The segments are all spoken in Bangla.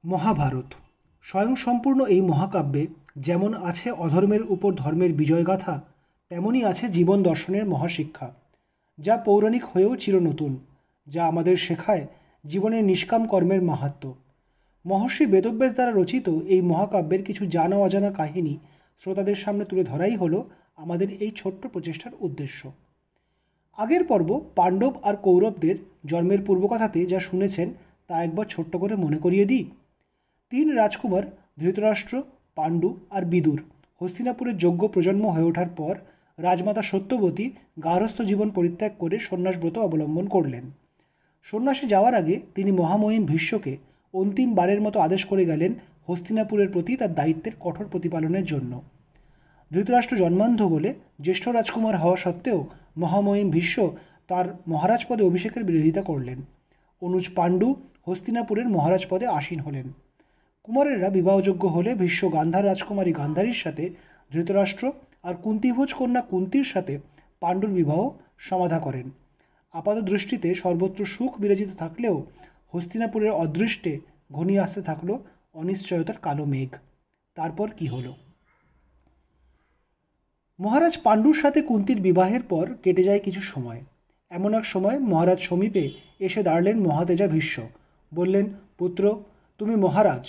মহাভারত স্বয়ংসম্পূর্ণ এই মহাকাব্যে যেমন আছে অধর্মের উপর ধর্মের বিজয়গাথা, তেমনই আছে জীবন দর্শনের মহাশিক্ষা, যা পৌরাণিক হয়েও চিরনতুন, যা আমাদের শেখায় জীবনের নিষ্কাম কর্মের মাহাত্ম্য। মহর্ষি বেদব্যাস দ্বারা রচিত এই মহাকাব্যের কিছু জানা অজানা কাহিনী শ্রোতাদের সামনে তুলে ধরাই হলো আমাদের এই ছোট্ট প্রচেষ্টার উদ্দেশ্য। আগের পর্ব পাণ্ডব আর কৌরবদের জন্মের পূর্বকথাতে যা শুনেছেন তা একবার ছোট্ট করে মনে করিয়ে দিই। তিন রাজকুমার ধৃতরাষ্ট্র, পাণ্ডু আর বিদুর হস্তিনাপুরের যোগ্য প্রজন্ম হয়ে ওঠার পর রাজমাতা সত্যবতী গার্হস্থ্য জীবন পরিত্যাগ করে সন্ন্যাসব্রত অবলম্বন করলেন। সন্ন্যাসে যাওয়ার আগে তিনি মহামহিম ভীষ্মকে অন্তিমবারের মতো আদেশ করে গেলেন হস্তিনাপুরের প্রতি তার দায়িত্বের কঠোর প্রতিপালনের জন্য। ধৃতরাষ্ট্র জন্মান্ধ বলে জ্যেষ্ঠ রাজকুমার হওয়া সত্ত্বেও মহামহিম ভীষ্ম তার মহারাজ পদে অভিষেকের বিরোধিতা করলেন। অনুজ পাণ্ডু হস্তিনাপুরের মহারাজ পদে আসীন হলেন। কুমারেরা বিবাহযোগ্য হলে ভীষ্ম গান্ধার রাজকুমারী গান্ধারীর সাথে ধৃতরাষ্ট্র আর কুন্তিভোজ কন্যা কুন্তির সাথে পাণ্ডুর বিবাহ সমাধা করেন। আপাত দৃষ্টিতে সর্বত্র সুখ বিরাজিত থাকলেও হস্তিনাপুরের অদৃষ্টে ঘনিয়ে আসতে থাকলো অনিশ্চয়তার কালো মেঘ। তারপর কি হলো? মহারাজ পাণ্ডুর সাথে কুন্তির বিবাহের পর কেটে যায় কিছু সময়। এমন এক সময় মহারাজ সমীপে এসে দাঁড়ালেন মহাতেজা ভীষ্ম। বললেন, পুত্র, তুমি মহারাজ,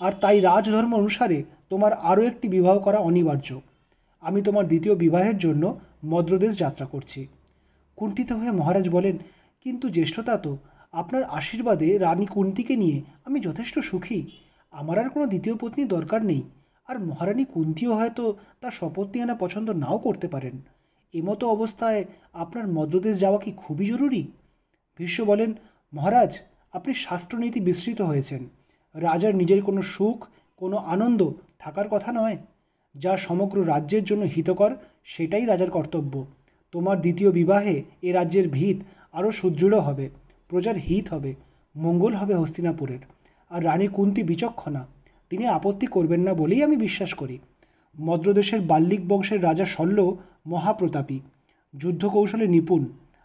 আর তাই রাজধর্ম অনুসারে তোমার আরও একটি বিবাহ করা অনিবার্য। আমি তোমার দ্বিতীয় বিবাহের জন্য মদ্রদেশ যাত্রা করছি। কুণ্ঠিত হয়ে মহারাজ বলেন, কিন্তু জ্যেষ্ঠতা তো, আপনার আশীর্বাদে রানী কুন্তিকে নিয়ে আমি যথেষ্ট সুখী। আমার আর কোনো দ্বিতীয় পত্নী দরকার নেই। আর মহারানী কুন্তিও হয়তো তার শপথ আনা পছন্দ নাও করতে পারেন। এমতো অবস্থায় আপনার মদ্রদেশ যাওয়া কি খুবই জরুরি? ভীষ্ম বলেন, মহারাজ, আপনি শাস্ত্রনীতি বিস্মৃত হয়েছেন। রাজার নিজের কোনো সুখ, কোনো আনন্দ থাকার কথা নয়। যা সমগ্র রাজ্যের জন্য হিতকর সেটাই রাজার কর্তব্য। তোমার দ্বিতীয় বিবাহে এ রাজ্যের ভিত আরও সুদৃঢ় হবে, প্রজার হিত হবে, মঙ্গল হবে হস্তিনাপুরের। আর রানী কুন্তি বিচক্ষণা, তিনি আপত্তি করবেন না বলেই আমি বিশ্বাস করি। মদ্রদেশের বাল্লিক বংশের রাজা শল্য মহাপ্রতাপী, যুদ্ধ কৌশলে নিপুণ,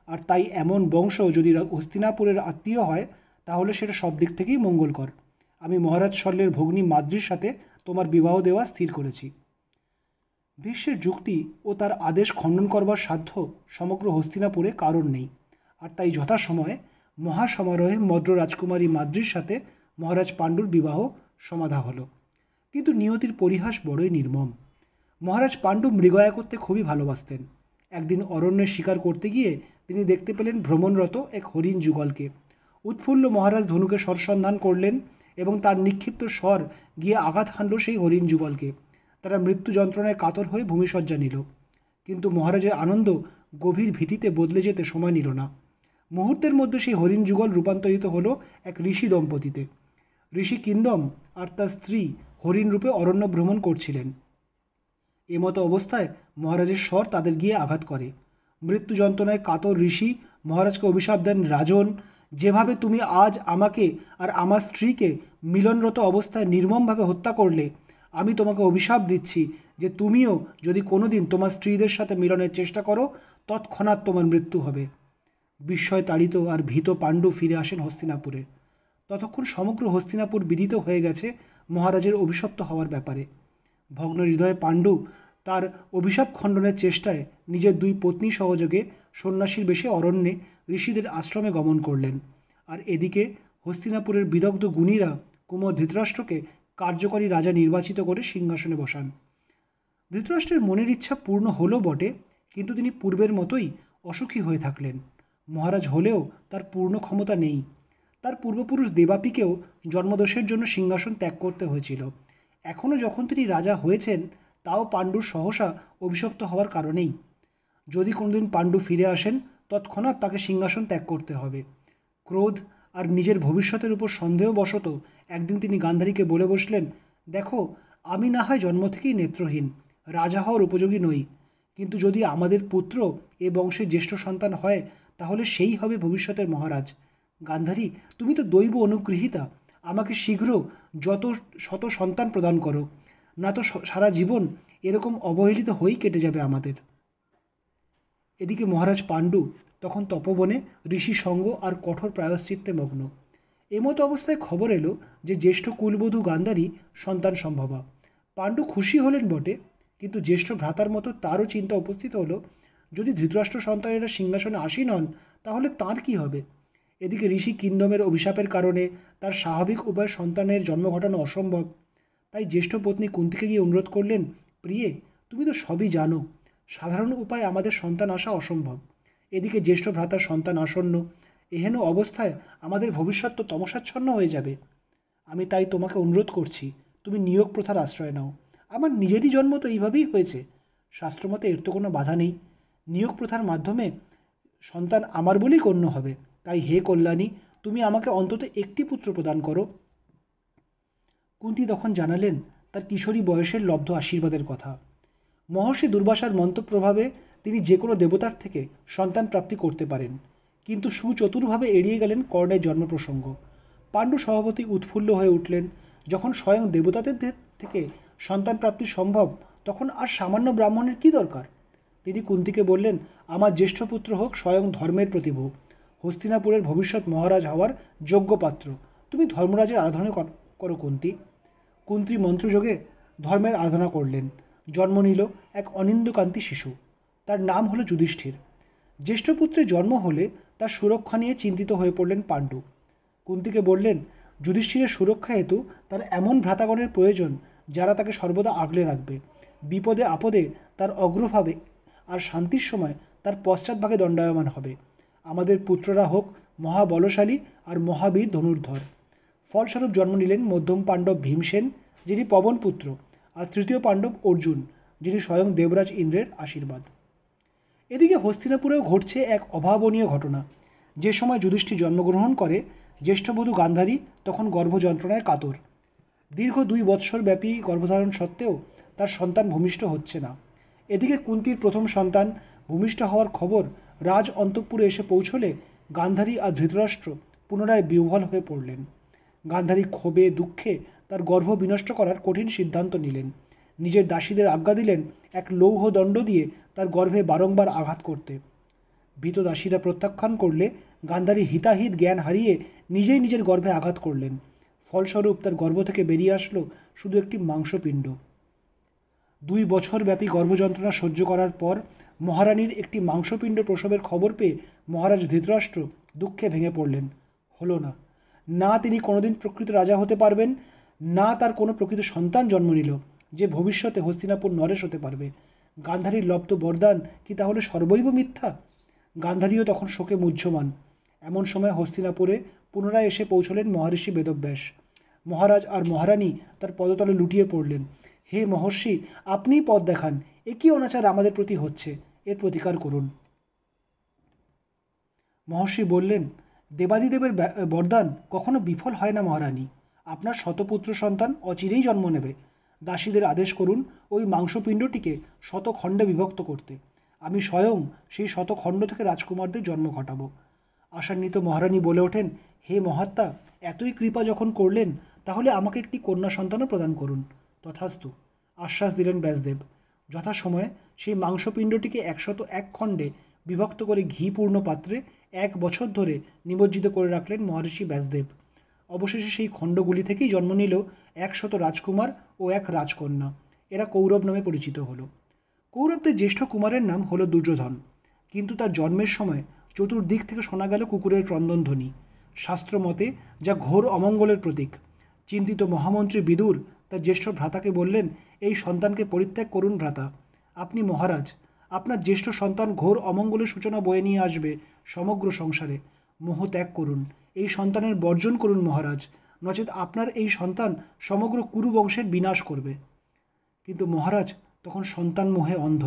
আর তাই এমন বংশ যদি হস্তিনাপুরের আত্মীয় হয় তাহলে সেটা সব দিক থেকেই মঙ্গলকর। আমি মহারাজ শল্যের ভগ্নী মাদ্রির সাথে তোমার বিবাহ দেওয়া স্থির করেছি। ভীষ্মের যুক্তি ও তার আদেশ খণ্ডন করবার সাধ্য সমগ্র হস্তিনাপুরে কারণ নেই, আর তাই যথাসময়ে মহাসমারোহে মদ্র রাজকুমারী মাদ্রির সাথে মহারাজ পাণ্ডুর বিবাহ সমাধা হলো। কিন্তু নিয়তির পরিহাস বড়ই নির্মম। মহারাজ পাণ্ডু মৃগয়া করতে খুবই ভালোবাসতেন। একদিন অরণ্যে শিকার করতে গিয়ে তিনি দেখতে পেলেন ভ্রমণরত এক হরিণ যুগলকে। উৎফুল্ল মহারাজ ধনুকে সরসন্ধান করলেন এবং তার নিক্ষিপ্ত স্বর গিয়ে আঘাত হানল সেই হরিণ যুগলকে। তারা মৃত্যু যন্ত্রণায় কাতর হয়ে ভূমিশয্যা নিল। কিন্তু মহারাজের আনন্দ গভীর ভীতিতে বদলে যেতে সময় নিল না। মুহূর্তের মধ্যে সেই হরিণ যুগল রূপান্তরিত হলো এক ঋষি দম্পতিতে। ঋষি কিন্দম আর তার স্ত্রী হরিণ রূপে অরণ্য ভ্রমণ করছিলেন। এমতো অবস্থায় মহারাজের স্বর তাদের গিয়ে আঘাত করে। মৃত্যু যন্ত্রণায় কাতর ঋষি মহারাজকে অভিশাপ দেন, রাজন, যেভাবে তুমি আজ আমাকে আর আমার স্ত্রীকে মিলনরত অবস্থায় নির্মমভাবে হত্যা করলে, আমি তোমাকে অভিশাপ দিচ্ছি যে তুমিও যদি কোনোদিন তোমার স্ত্রীদের সাথে মিলনের চেষ্টা করো তৎক্ষণাৎ তোমার মৃত্যু হবে। বিস্ময় তাড়িত আর ভীত পাণ্ডু ফিরে আসেন হস্তিনাপুরে। ততক্ষণ সমগ্র হস্তিনাপুর বিদিত হয়ে গেছে মহারাজের অভিশপ্ত হওয়ার ব্যাপারে। ভগ্ন হৃদয়ে পাণ্ডু তার অভিশাপ খণ্ডনের চেষ্টায় নিজের দুই পত্নী সহযোগে সন্ন্যাসীর বেশে অরণ্যে ঋষিদের আশ্রমে গমন করলেন। আর এদিকে হস্তিনাপুরের বিদগ্ধ গুণীরা কুমার ধৃতরাষ্ট্রকে কার্যকরী রাজা নির্বাচিত করে সিংহাসনে বসান। ধৃতরাষ্ট্রের মনের ইচ্ছা পূর্ণ হলো বটে, কিন্তু তিনি পূর্বের মতোই অসুখী হয়ে থাকলেন। মহারাজ হলেও তার পূর্ণ ক্ষমতা নেই। তার পূর্বপুরুষ দেবাপীকেও জন্মদোষের জন্য সিংহাসন ত্যাগ করতে হয়েছিল। এখনও যখন তিনি রাজা হয়েছেন তাও পাণ্ডুর সহসা অভিশপ্ত হওয়ার কারণেই। যদি কোনোদিন পাণ্ডু ফিরে আসেন তৎক্ষণাৎ তাকে সিংহাসন ত্যাগ করতে হবে। ক্রোধ আর নিজের ভবিষ্যতের উপর সন্দেহবশত একদিন তিনি গান্ধারীকে বলে বসলেন, দেখো, আমি না হয় জন্ম থেকেই নেত্রহীন, রাজা হওয়ার উপযোগী নই, কিন্তু যদি আমাদের পুত্র এ বংশের জ্যেষ্ঠ সন্তান হয় তাহলে সেই হবে ভবিষ্যতের মহারাজ। গান্ধারী, তুমি তো দৈব অনুগৃহীতা, আমাকে শীঘ্র যত শত সন্তান প্রদান করো, না তো সারা জীবন এরকম অবহেলিত হয়েই কেটে যাবে আমাদের। এদিকে মহারাজ পাণ্ডু তখন তপবনে ঋষি সঙ্গ আর কঠোর প্রায়শ্চিত্তে মগ্ন। এমতো অবস্থায় খবর এলো যে জ্যেষ্ঠ কুলবধূ গান্ধারী সন্তান সম্ভবা। পাণ্ডু খুশি হলেন বটে, কিন্তু জ্যেষ্ঠ ভ্রাতার মতো তারও চিন্তা উপস্থিত হলো, যদি ধৃতরাষ্ট্র সন্তানেরা সিংহাসনে আসীন হন তাহলে তাঁর কি হবে। এদিকে ঋষি কিন্দমের অভিশাপের কারণে তার স্বাভাবিক উপায়ে সন্তানের জন্ম ঘটানো অসম্ভব। তাই জ্যেষ্ঠ পত্নী কুন্তিকে গিয়ে অনুরোধ করলেন, প্রিয়ে, তুমি তো সবই জানো, সাধারণ উপায়ে আমাদের সন্তান আসা অসম্ভব। এদিকে জ্যেষ্ঠ ভ্রাতার সন্তান আসন্ন, এহেন অবস্থায় আমাদের ভবিষ্যৎ তো তমসাচ্ছন্ন হয়ে যাবে। আমি তাই তোমাকে অনুরোধ করছি, তুমি নিয়োগ প্রথার আশ্রয় নাও। আমার নিজেরই জন্ম তো এইভাবেই হয়েছে, শাস্ত্রমতে এর তো কোনো বাধা নেই। নিয়োগ প্রথার মাধ্যমে সন্তান আমার বলেই গণ্য হবে। তাই হে কল্যাণী, তুমি আমাকে অন্তত একটি পুত্র প্রদান করো। কুন্তী তখন জানালেন তার কিশোরী বয়সের লব্ধ আশীর্বাদের কথা। মহর্ষি দুর্বাসার মন্ত্রপ্রভাবে তিনি যে কোনো দেবতার থেকে সন্তান প্রাপ্তি করতে পারেন, কিন্তু সুচতুরভাবে এড়িয়ে গেলেন কর্ণের জন্ম প্রসঙ্গ। পাণ্ডু স্বভাবতই উৎফুল্ল হয়ে উঠলেন। যখন স্বয়ং দেবতাদের থেকে সন্তান প্রাপ্তি সম্ভব, তখন আর সামান্য ব্রাহ্মণের কী দরকার। তিনি কুন্তিকে বললেন, আমার জ্যেষ্ঠ পুত্র হোক স্বয়ং ধর্মের প্রতিভূ, হস্তিনাপুরের ভবিষ্যৎ মহারাজ হওয়ার যোগ্য পাত্র। তুমি ধর্মরাজের আরাধনা করো কুন্তি। কুন্তি মন্ত্রযোগে ধর্মের আরাধনা করলেন। জন্ম নিল এক অনিন্দকান্তি শিশু। তার নাম হলো যুধিষ্ঠির। জ্যেষ্ঠ পুত্রের জন্ম হলে তার সুরক্ষা নিয়ে চিন্তিত হয়ে পড়লেন পাণ্ডু। কুন্তিকে বললেন, যুধিষ্ঠিরের সুরক্ষা হেতু তার এমন ভ্রাতাগণের প্রয়োজন যারা তাকে সর্বদা আগলে রাখবে, বিপদে আপদে তার অগ্রভাবে, আর শান্তির সময় তার পশ্চাৎভাগে দণ্ডায়মান হবে। আমাদের পুত্ররা হোক মহাবলশালী আর মহাবীর ধনুর্ধর। ফলস্বরূপ জন্ম নিলেন মধ্যম পাণ্ডব ভীমসেন, যিনি পবন পুত্র, আর তৃতীয় পাণ্ডব অর্জুন, যিনি স্বয়ং দেবরাজ ইন্দ্রের আশীর্বাদ। এদিকে হস্তিনাপুরেও ঘটছে এক অভাবনীয় ঘটনা। যে সময় যুধিষ্ঠির জন্মগ্রহণ করে, জ্যেষ্ঠবধূ গান্ধারী তখন গর্ভযন্ত্রণায় কাতর। দীর্ঘ 2 বৎসর ব্যাপী গর্ভধারণ সত্ত্বেও তার সন্তান ভূমিষ্ঠ হচ্ছে না। এদিকে কুন্তির প্রথম সন্তান ভূমিষ্ঠ হওয়ার খবর রাজ অন্তঃপুরে এসে পৌঁছলে গান্ধারী আর ধৃতরাষ্ট্র পুনরায় বিহ্বল হয়ে পড়লেন। গান্ধারী ক্ষোভে দুঃখে তার গর্ভ বিনষ্ট করার কঠিন সিদ্ধান্ত নিলেন। নিজের দাসীদের আজ্ঞা দিলেন এক লৌহ দণ্ড দিয়ে তার গর্ভে বারংবার আঘাত করতে। ভীত দাসীরা প্রত্যাখ্যান করলে গান্ধারী হিতাহিত জ্ঞান হারিয়ে নিজেই নিজের গর্ভে আঘাত করলেন। ফলস্বরূপ তার গর্ভ থেকে বেরিয়ে আসলো শুধু একটি মাংসপিণ্ড। 2 বছর ব্যাপী গর্ভযন্ত্রণা সহ্য করার পর মহারানীর একটি মাংসপিণ্ড প্রসবের খবর পেয়ে মহারাজ ধৃতরাষ্ট্র দুঃখে ভেঙে পড়লেন। হলো না, না তিনি কোনোদিন প্রকৃত রাজা হতে পারবেন, না তার কোনো প্রকৃত সন্তান জন্ম নিল যে ভবিষ্যতে হস্তিনাপুর নরেশ হতে পারবে। গান্ধারীর লব্ধ বরদান কি তাহলে সর্বৈব মিথ্যা? গান্ধারীও তখন শোকে মুহ্যমান। এমন সময় হস্তিনাপুরে পুনরায় এসে পৌঁছলেন মহর্ষি বেদব্যাস। মহারাজ আর মহারানী তার পদতলে লুটিয়ে পড়লেন। হে মহর্ষি, আপনিই পথ দেখান, এ কী অনাচার আমাদের প্রতি হচ্ছে, এর প্রতিকার করুন। মহর্ষি বললেন, দেবাদিদেবের বরদান কখনো বিফল হয় না মহারানী। আপনার শতপুত্র সন্তান অচিরেই জন্ম নেবে। দাসীদের আদেশ করুন ওই মাংসপিণ্ডটিকে শতখণ্ডে বিভক্ত করতে। আমি স্বয়ং সেই শতখণ্ড থেকে রাজকুমারদের জন্ম ঘটাবো। আশান্বিত মহারানী বলে ওঠেন, হে মহাত্মা, এতই কৃপা যখন করলেন তাহলে আমাকে একটি কন্যা সন্তানও প্রদান করুন। তথাস্তু, আশ্বাস দিলেন ব্যাসদেব। যথাসময়ে সেই মাংসপিণ্ডটিকে 101 খণ্ডে বিভক্ত করে ঘিপূর্ণ পাত্রে 1 বছর ধরে নিমজ্জিত করে রাখলেন মহর্ষি ব্যাসদেব। অবশেষে সেই খণ্ডগুলি থেকেই জন্ম নিল 100 রাজকুমার ও 1 রাজকন্যা। এরা কৌরব নামে পরিচিত হলো। কৌরবদের জ্যেষ্ঠ কুমারের নাম হলো দুর্যোধন, কিন্তু তার জন্মের সময় চতুর্দিক থেকে শোনা গেল কুকুরের ক্রন্দনধ্বনি। শাস্ত্রমতে যা ঘোর অমঙ্গলের প্রতীক। চিন্তিত মহামন্ত্রী বিদুর তার জ্যেষ্ঠ ভ্রাতাকে বললেন, এই সন্তানকে পরিত্যাগ করুন ভ্রাতা। আপনি মহারাজ, আপনার জ্যেষ্ঠ সন্তান ঘোর অমঙ্গলের সূচনা বয়ে নিয়ে আসবে সমগ্র সংসারে। মোহ ত্যাগ করুন, এই সন্তানের বর্জন করুন মহারাজ, নচেত আপনার এই সন্তান সমগ্র কুরু বংশের বিনাশ করবে। কিন্তু মহারাজ তখন সন্তান মোহে অন্ধ।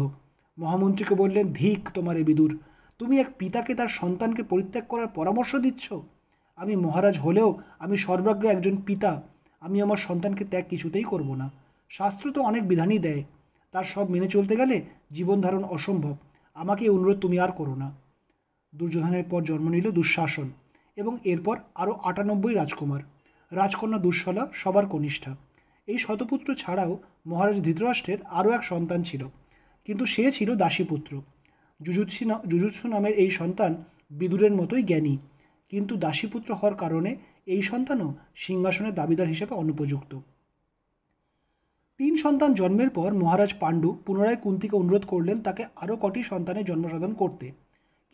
মহামন্ত্রীকে বললেন, ধিক তোমার এ বিদুর, তুমি এক পিতাকে তার সন্তানকে পরিত্যাগ করার পরামর্শ দিচ্ছ? আমি মহারাজ হলেও আমি সর্বাগ্রে একজন পিতা। আমি আমার সন্তানকে ত্যাগ কিছুতেই করব না। শাস্ত্র তো অনেক বিধানই দেয়, তার সব মেনে চলতে গেলে জীবন ধারণ অসম্ভব। আমাকে এই অনুরোধ তুমি আর করো না। দুর্যোধনের পর জন্ম নিল দুঃশাসন, এবং এরপর আরও 98 রাজকুমার। রাজকন্যা দুঃশলা সবার কনিষ্ঠা। এই শতপুত্র ছাড়াও মহারাজ ধৃতরাষ্ট্রের আরও এক সন্তান ছিল, কিন্তু সে ছিল দাসীপুত্র। যুযুৎসু নামের এই সন্তান বিদুরের মতোই জ্ঞানী, কিন্তু দাসীপুত্র হওয়ার কারণে এই সন্তানও সিংহাসনের দাবিদার হিসেবে অনুপযুক্ত। 3 সন্তান জন্মের পর মহারাজ পাণ্ডু পুনরায় কুন্তিকে অনুরোধ করলেন তাকে আরও কটি সন্তানের জন্মসাধন করতে,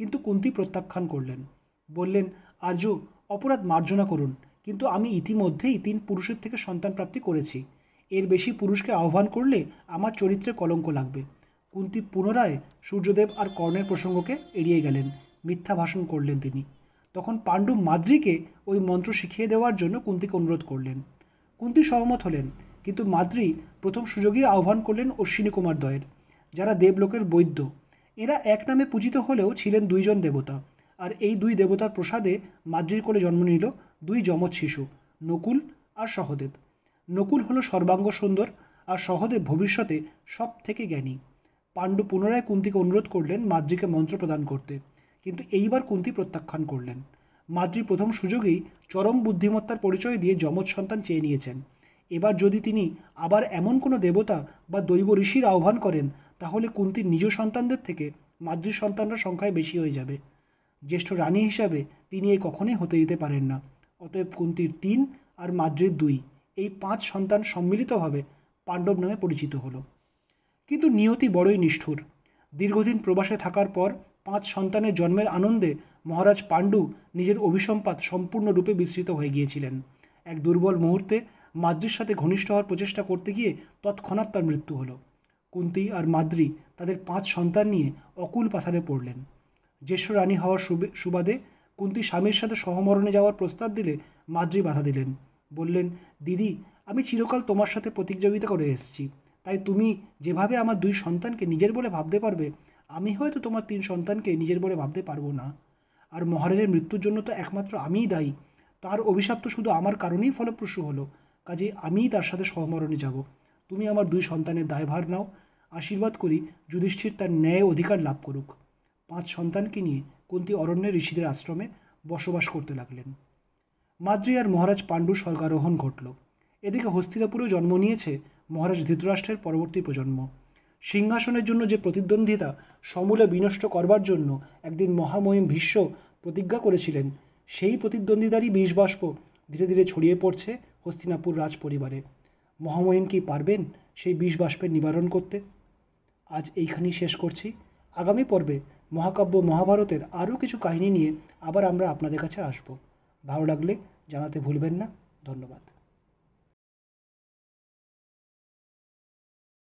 কিন্তু কুন্তি প্রত্যাখ্যান করলেন। বললেন, আর্য, অপরাধ মার্জনা করুন, কিন্তু আমি ইতিমধ্যেই 3 পুরুষের থেকে সন্তান প্রাপ্তি করেছি। এর বেশি পুরুষকে আহ্বান করলে আমার চরিত্রে কলঙ্ক লাগবে। কুন্তি পুনরায় সূর্যদেব আর কর্ণের প্রসঙ্গকে এড়িয়ে গেলেন, মিথ্যা ভাষণ করলেন তিনি। তখন পাণ্ডু মাদ্রিকে ওই মন্ত্র শিখিয়ে দেওয়ার জন্য কুন্তিকে অনুরোধ করলেন। কুন্তি সহমত হলেন, কিন্তু মাদ্রি প্রথম সুযোগেই আহ্বান করলেন অশ্বিনী কুমার দ্বয়ের, যারা দেবলোকের বৈদ্য। এরা এক নামে পূজিত হলেও ছিলেন 2 জন দেবতা, আর এই 2 দেবতার প্রসাদে মাদ্রির কোলে জন্ম নিল 2 যমজ শিশু, নকুল আর সহদেব। নকুল হলো সর্বাঙ্গ সুন্দর, আর সহদেব ভবিষ্যতে সব থেকে জ্ঞানী। পাণ্ডু পুনরায় কুন্তিকে অনুরোধ করলেন মাদ্রিকে মন্ত্র প্রদান করতে, কিন্তু এইবার কুন্তি প্রত্যাখ্যান করলেন। মাদ্রি প্রথম সুযোগেই চরম বুদ্ধিমত্তার পরিচয় দিয়ে যমজ সন্তান চেয়ে নিয়েছেন। এবার যদি তিনি আবার এমন কোনো দেবতা বা দৈব ঋষির আহ্বান করেন, তাহলে কুন্তির নিজ সন্তানদের থেকে মাদ্রির সন্তানরা সংখ্যায় বেশি হয়ে যাবে। জ্যেষ্ঠ রানী হিসাবে তিনি এই কখনোই হতে দিতে পারেন না। অতএব কুন্তির 3 আর মাদ্রির 2, এই 5 সন্তান সম্মিলিতভাবে পাণ্ডব নামে পরিচিত হলো। কিন্তু নিয়তি বড়ই নিষ্ঠুর। দীর্ঘদিন প্রবাসে থাকার পর 5 সন্তানের জন্মের আনন্দে মহারাজ পাণ্ডু নিজের অভিসম্পাত সম্পূর্ণরূপে বিস্মৃত হয়ে গিয়েছিলেন। এক দুর্বল মুহূর্তে মাদ্রির সাথে ঘনিষ্ঠ হওয়ার প্রচেষ্টা করতে গিয়ে তৎক্ষণাৎ তার মৃত্যু হলো। কুন্তি আর মাদ্রি তাদের 5 সন্তান নিয়ে অকুল পাথারে পড়লেন। জ্যেষ্ঠ রানী হওয়ার সুবাদে কুন্তি স্বামীর সাথে সহমরণে যাওয়ার প্রস্তাব দিলে মাদ্রি বাধা দিলেন। বললেন, দিদি, আমি চিরকাল তোমার সাথে প্রতিযোগিতা করে এসেছি, তাই তুমি যেভাবে আমার 2 সন্তানকে নিজের বলে ভাবতে পারবে, আমি হয়তো তোমার 3 সন্তানকে নিজের বলে ভাবতে পারবো না। আর মহারাজের মৃত্যুর জন্য তো একমাত্র আমিই দায়ী। তার অভিশাপ তো শুধু আমার কারণেই ফলপ্রসূ হলো, কাজেই আমিই তার সাথে সহমরণে যাব। তুমি আমার 2 সন্তানের দায়ভার নাও। আশীর্বাদ করি যুধিষ্ঠির তার ন্যায় অধিকার লাভ করুক। 5 সন্তানকে নিয়ে কুন্তি অরণ্যের ঋষিদের আশ্রমে বসবাস করতে লাগলেন। মাদ্রি আর মহারাজ পাণ্ডুর স্বর্গারোহণ ঘটল। এদিকে হস্তিনাপুরেও জন্ম নিয়েছে মহারাজ ধৃতরাষ্ট্রের পরবর্তী প্রজন্ম। সিংহাসনের জন্য যে প্রতিদ্বন্দ্বিতা সমূলে বিনষ্ট করবার জন্য একদিন মহামহিম ভীষ্ম প্রতিজ্ঞা করেছিলেন, সেই প্রতিদ্বন্দ্বিতারই বিষবাষ্প ধীরে ধীরে ছড়িয়ে পড়ছে হস্তিনাপুর রাজ পরিবারে। মহামহিম কি পারবেন সেই বিষবাষ্পের নিবারণ করতে? আজ এইখানেই শেষ করছি। আগামী পর্বে মহাকাব্য মহাভারতের আরও কিছু কাহিনী নিয়ে আবার আমরা আপনাদের কাছে আসব। ভালো লাগলে জানাতে ভুলবেন না। ধন্যবাদ।